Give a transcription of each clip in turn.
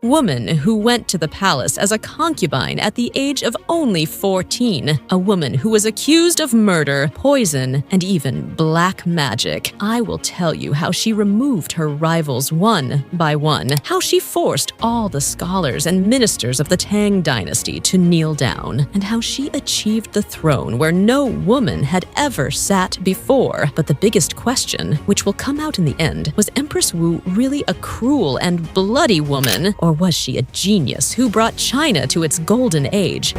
Woman who went to the palace as a concubine at the age of only 14. A woman who was accused of murder, poison, and even black magic. I will tell you how she removed her rivals one by one, how she forced all the scholars and ministers of the Tang Dynasty to kneel down, and how she achieved the throne where no woman had ever sat before. But the biggest question, which will come out in the end, was Empress Wu really a cruel and bloody woman, or was she a genius who brought China to its golden age?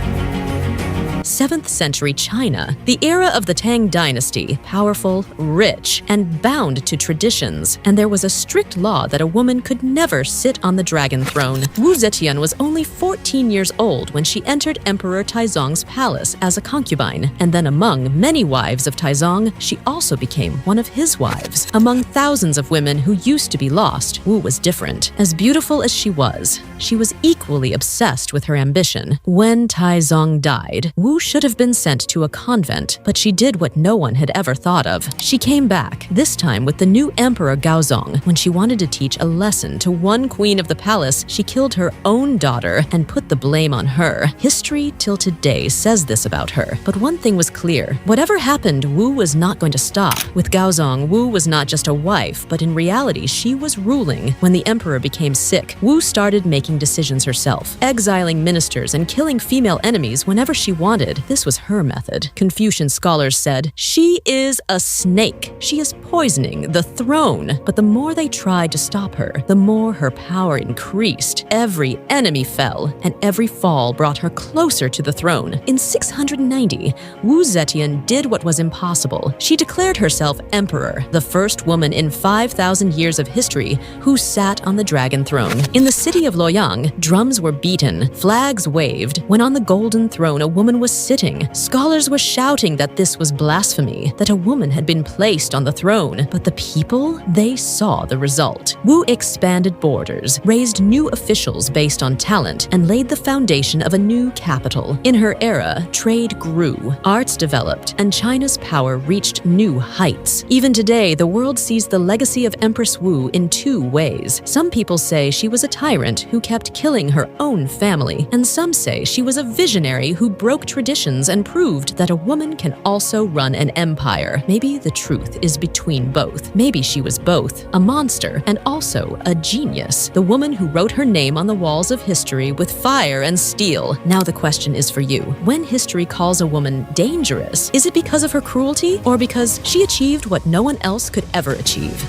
7th century China, the era of the Tang Dynasty, powerful, rich, and bound to traditions. And there was a strict law that a woman could never sit on the dragon throne. Wu Zetian was only 14 years old when she entered Emperor Taizong's palace as a concubine. And then among many wives of Taizong, she also became one of his wives. Among thousands of women who used to be lost, Wu was different. As beautiful as she was equally obsessed with her ambition. When Taizong died, Wu should have been sent to a convent, but she did what no one had ever thought of. She came back, this time with the new Emperor Gaozong. When she wanted to teach a lesson to one queen of the palace, she killed her own daughter and put the blame on her. History till today says this about her. But one thing was clear. Whatever happened, Wu was not going to stop. With Gaozong, Wu was not just a wife, but in reality, she was ruling. When the emperor became sick, Wu started making decisions herself, exiling ministers and killing female enemies whenever she wanted. This was her method. Confucian scholars said, "She is a snake. She is poisoning the throne." But the more they tried to stop her, the more her power increased. Every enemy fell, and every fall brought her closer to the throne. In 690, Wu Zetian did what was impossible. She declared herself emperor, the first woman in 5,000 years of history who sat on the dragon throne. In the city of Luoyang, drums were beaten, flags waved. When on the golden throne a woman was sitting, scholars were shouting that this was blasphemy, that a woman had been placed on the throne. But the people, they saw the result. Wu expanded borders, raised new officials based on talent, and laid the foundation of a new capital. In her era, trade grew, arts developed, and China's power reached new heights. Even today, the world sees the legacy of Empress Wu in two ways. Some people say she was a tyrant who kept killing her own family, and some say she was a visionary who broke traditions and proved that a woman can also run an empire. Maybe the truth is between both. Maybe she was both, a monster and also a genius, the woman who wrote her name on the walls of history with fire and steel. Now the question is for you. When history calls a woman dangerous, is it because of her cruelty or because she achieved what no one else could ever achieve?